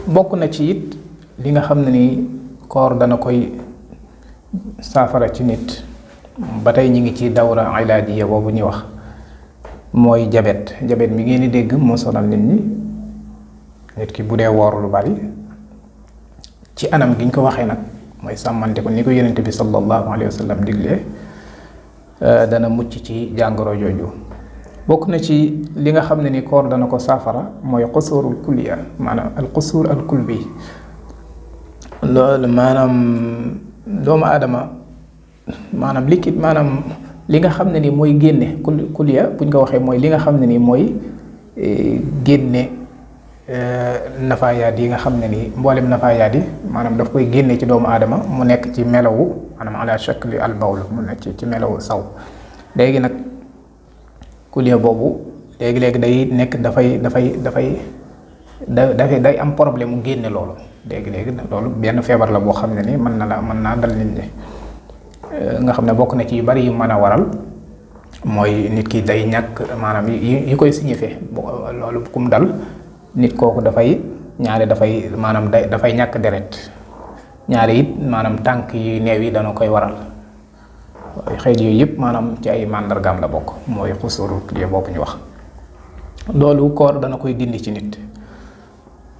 bokk na ci it li nga xam ne ni koor dana koy saafara ci nit ba tey ñi ngi ci dawra ilaajiya boobu ñuy wax mooy jabet mi ngeen di dégg moo sonal nit ñi. nit ki bu dee woor lu bari ci anam gi ñu ko waxee nag mooy sàmmante ko ni ko yonent bi sallallahu alayhi wa sallam diglee dana mucc ci jàngoro jooju. bokk na ci li nga xam ne ni koor dana ko saafara mooy xusurul kulliya maanaam al xusur al kulbi loolu maanaam doomu aadama maanaam liquide maanaam li nga xam ne ni mooy génne kulliya buñ ko waxee mooy li nga xam ne ni mooy génne nafaayaat yi nga xam ne ni mboolem nafaayaat yi maanaam daf koy génne ci doomu aadama mu nekk ci melawu maanaam ala shakli al bawl mu nekk ci melawu saw. léegi nag kuliya boobu léegi day nekk day am problème mu génne loolu léegi loolu benn feebar la boo xam ne ni mën naa dal nit ñi nga xam ne bokk na ci yu bari yu mën a waral mooy nit ki day ñàkk maanaam yi koy signifié loolu kum dal nit kooku dafay maanaam dafay ñàkk deret ñaare it maanaam tànk yu neew yi dana koy waral xeet yooyu yëpp maanaam ci ay màndargaam la bokk mooy xusurul kulliya boobu ñu wax. loolu koor dana koy dindi ci nit.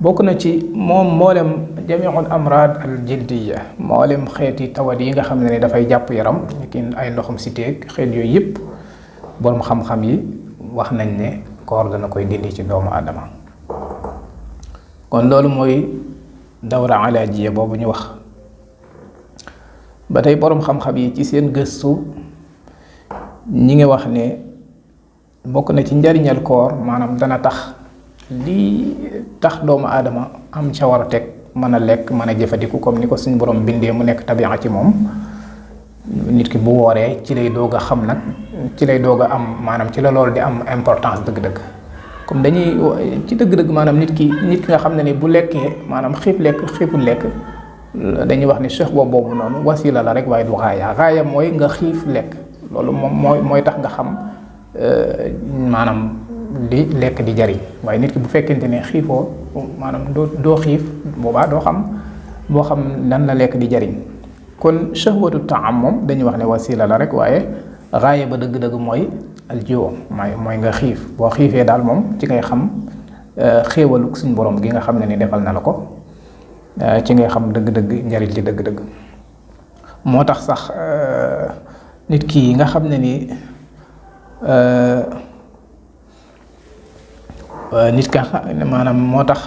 bokk na ci moom mboolem jamiul amraad al jildiya mboolem xeeti tawat yi nga xam ne ni dafay jàpp yaram ki ay ndoxum siteeg xeet yooyu yëpp borom xam-xam yi wax nañ ne koor dana koy dindi ci doomu aadama. kon loolu mooy dawra ilaajiya boobu ñu wax. ba tey boroom xam-xam yi ci seen gëstu ñi ngi wax ne bokk na ci njariñal koor maanaam dana tax lii tax doomu aadama am ca war a teg mën a lekk mën a jëfandiku comme ni ko suñ borom bindee mu nekk tabi'a ci moom. nit ki bu wooree ci lay doog a xam nag ci lay doog a am maanaam ci la loolu di am importance dëgg-dëgg comme dañuy ci dëgg-dëgg maanaam nit ki nga xam ne ni bu lekkee maanaam xiiful lekk dañuy wax ni cheikh boobu noonu wasila la rek waaye du xaaya mooy nga xiif lekk loolu moom mooy tax nga xam maanaam li lekk di jariñ waaye nit ki bu fekkente ne xiifoo maanaam doo xiif boobaa doo xam lan la lekk di jariñ. kon shahwatu taam moom dañuy wax ne wasila la rek waaye xaaya ba dëgg-dëgg mooy aljiw mooy nga xiif boo xiifee daal moom ci ngay xam xéewaluk suñ borom gi nga xam ne ni defal na la ko ci ngay xam dëgg-dëgg njariñ li dëgg-dëgg. moo tax sax nit ki nga xam ne ni nit ka maanaam moo tax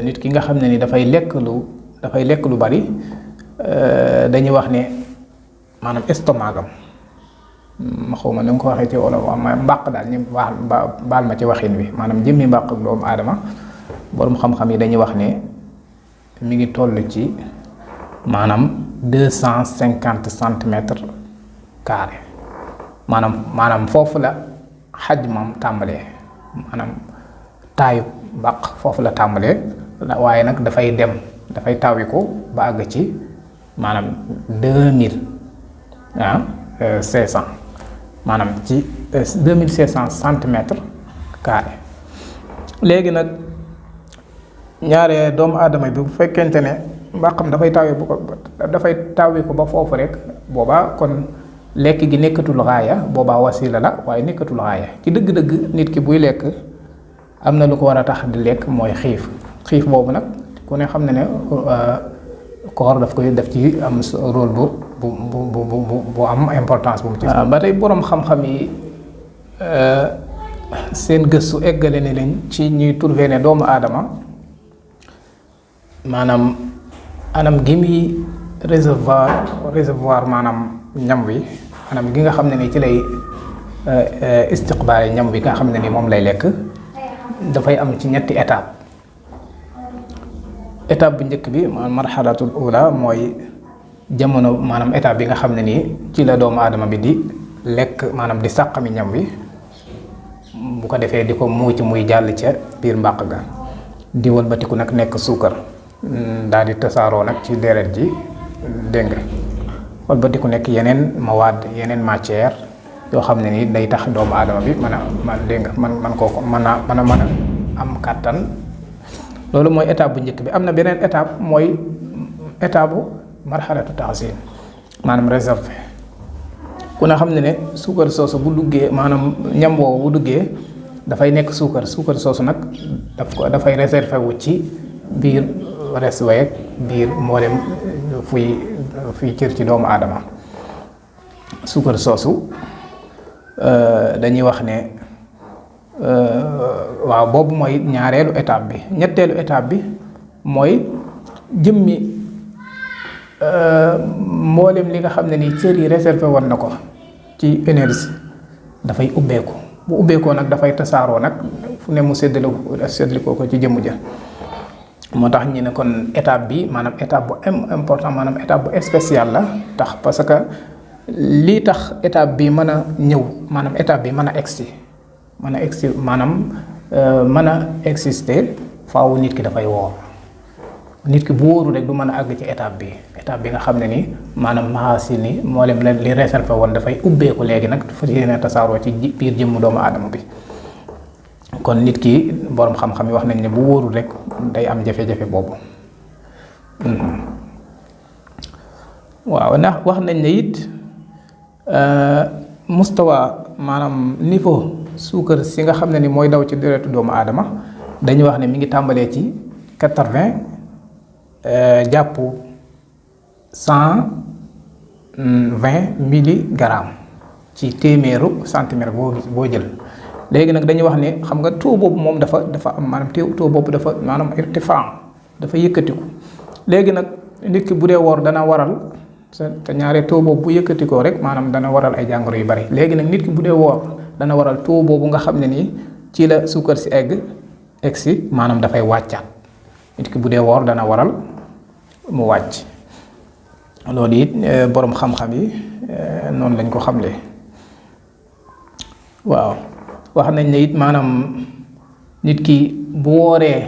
nit ki nga xam ne ni dafay lekk lu bari dañuy wax ne maanaam estomagam ma xawma ni nga ko waxee ci wolof ma mbàq daal ñu baal ma ci waxin wi maanaam jëmmi mbàq ak doomu aadama borom xam-xam yi dañuy wax ne mi ngi toll ci maanaam 250 centimètres carré maanaam foofu la xajmam tàmbalee maanaam taayu mbàq foofu la tàmbalee waaye nag dafay tawiku ba àgg ci maanaam 2500 maanaam ci 2500 centimètres carré. léegi nag ñaare doomu aadama bi bu fekkente ne mbàqam dafay tawi ko ba foofu rek boobaa kon lekk gi nekkatul xaaya boobaa wasila la waaye nekkatul xaaya ci dëgg-dëgg nit ki buy lekk am na lu ko war a tax di lekk mooy xiif boobu nag ku ne xam ne koor daf koy def ci am rôle bu am importance bu mu ci. ba tey boroom xam-xam yi seen gëstu eggale ne leen ci ñuy trouver ne doomu aadama maanaam anam gi muy réservoir maanaam ñam wi anam gi nga xam ne ni ci lay istiqbaale ñam wi nga xam ne ni moom lay lekk dafay am ci ñetti étape bu njëkk bi marxalatul ula mooy jamono maanaam étape bi nga xam ne nii ci la doomu aadama bi di lekk maanaam di sàqami ñam wi bu ko defee di ko muuci muy jàll ca biir mbàq ga di wëlbatiku nag nekk suukar daal di tasaaroo nag ci deret ji dégg nga wëlbatiku nekk yeneen mawaad yeneen matière yoo xam ne nii day tax doomu aadama bi mën a am kàttan loolu mooy étape bu njëkk bi. am na beneen étape mooy étape bu marxalatu taxsin maanaam réserve. ku ne xam ne ne suukar soosu bu duggee maanaam ñam woowu bu duggee dafay nekk suukar soosu nag dafay réservé wu ci biir res weeg biir mboolem fuy cër ci doomu aadama. suukar soosu dañuy wax ne waaw boobu mooy ñaareelu étape bi. ñetteelu étape bi mooy jëmmi mboolem li nga xam ne ni cër yi réservé woon na ko ci énergie dafay ubbeeku. bu ubbeekoo nag dafay tasaaroo nag fu ne mu séddale ko ci jëmm ja. moo tax ñu ne kon étape bi maanaam étape bu important maanaam étape bu spéciale la tax parce que lii tax étape bi mën a ñëw maanaam étape bi mën a egsi maanaam mën a exister faaw nit ki dafay woor. nit ki bu wóoru rek du mën a àgg ci étape bi nga xam ne ni maanaam maxaasi ni moo leen li réservé woon dafay ubbeeku léegi nag dafa yéene tasaaroo ci biir jëmmu doomu aadama bi. kon nit ki boroom xam-xam yi wax nañ ne bu wóorul rek day am jafe-jafe boobu. waaw ndax wax nañ ne it mustawa maanaam niveau suukar si nga xam ne ni mooy daw ci deretu doomu aadama dañu wax ne mi ngi tàmbalee ci 80 jàpp 120 milligrammes ci téeméeru centimètre boo jël. léegi nag dañuy wax ne xam nga taux boobu moom dafa am maanaam taux boobu dafa maanaam irtifaa dafa yëkkatiku. léegi nag nit ki bu dee woor dana waral te ñaare taux boobu bu yëkkatikoo rek maanaam dana waral ay jàngoro yu bari. léegi nag nit ki bu dee woor dana waral taux boobu nga xam ne nii ci la suukar si egg si maanaam dafay wàccaat. nit ki bu dee woor dana waral mu wàcc. loolu it boroom xam-xam yi noonu lañ ko xamle. waaw wax nañ ne it maanaam nit ki bu wooree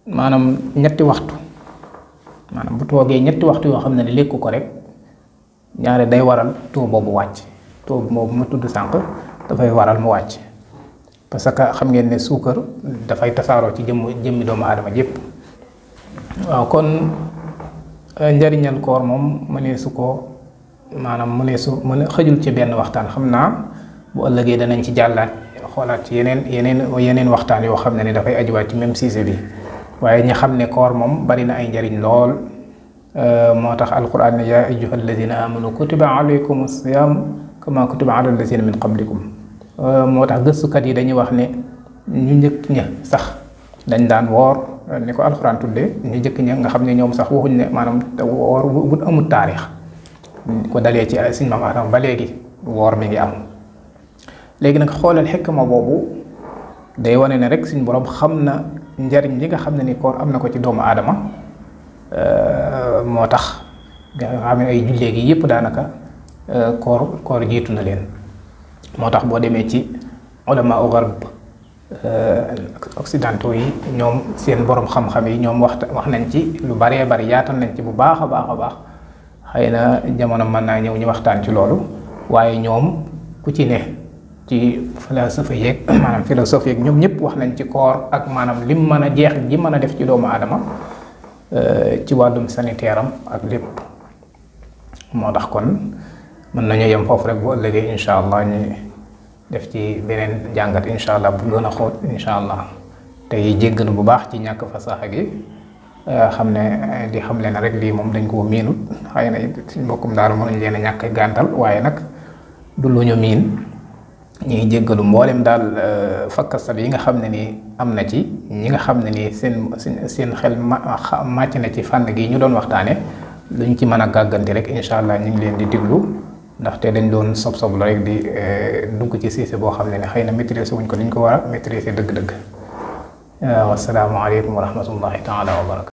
maanaam ñetti waxtu maanaam bu toogee ñetti waxtu yoo xam ne lekku ko rek ñaare day waral taux boobu wàcc. taux boobu ma tudd sànq dafay waral mu wàcc parce que xam ngeen ne suukar dafay tasaaroo ci jëmmi doomu aadama jépp. waaw kon njariñal koor moom mëneesu ko maanaam xëjul ci benn waxtaan. xam naa bu ëllëgee danañ ci jàllaat xoolaat ci yeneen waxtaan yoo xam ne ni dafay ajuwaat ci même sujet bi. waaye ñi xam ne koor moom bari na ay njariñ lool. moo tax alquran ne yaa ayyuha alladina amanu kutiba alaykum as-siyam kama kutiba ala alladina min qablikum. moo tax gëstukat yi dañuy wax ne ñu njëkk ña sax dañ daan woor ni ko alquran tuddee ñu njëkk ña nga xam ne ñoom sax waxuñ ne maanaam woor bu amul taarix ko dalee ci suñ maam Aadama ba léegi woor mi ngi am. léegi nag xoolal xikma boobu day wane ne rek suñ borom xam na njariñ li nga xam ne ni koor am na ko ci doomu aadama. moo tax nga xam ne ay jullee gi yëpp daanaka koor jiitu na leen. moo tax boo demee ci ulama u garb occidentaux yi ñoom seen borom xam-xam yi ñoom wax nañ ci lu baree bari yaatal nañ ci bu baax a baax xëy na jamono mën naa ñëw ñu waxtaan ci loolu. waaye ñoom ku ci ne ci philosophe yeeg maanaam philosophe yeeg ñoom ñëpp wax nañ ci koor ak maanaam lim mën a jeex ji mën a def ci doomu aadama ci wàllum sanitaire am ak lépp. moo tax kon mën nañu yem foofu rek bu ëllëgee incha allah ñu def ci beneen jàngat incha allah bu gën a xóot incha allah. tey jéggalu bu baax ci ñàkk fasaxa gi xam ne di xam leen rek lii moom dañ koo miinut xëy na suñ mbokkum daal mënuñ leen a ñàkk gàntal waaye nag du lu ñu miin. ñi ngi jéggalu mboolem daal fakkastal yi nga xam ne nii am na ci ñi nga xam ne nii seen xel màcc na ci fànn gi ñu doon waxtaane luñ ci mën a gàgganti rek incha allah ñu ngi leen di diglu ndaxte dañ doon sob la rek di dugg ci siise boo xam ne ni xëy na maîtriser wuñ ko liñ ko war a maîtriser dëgg-dëgg. wasalaamualeykum wa rahmatullahi taala wa barakatu.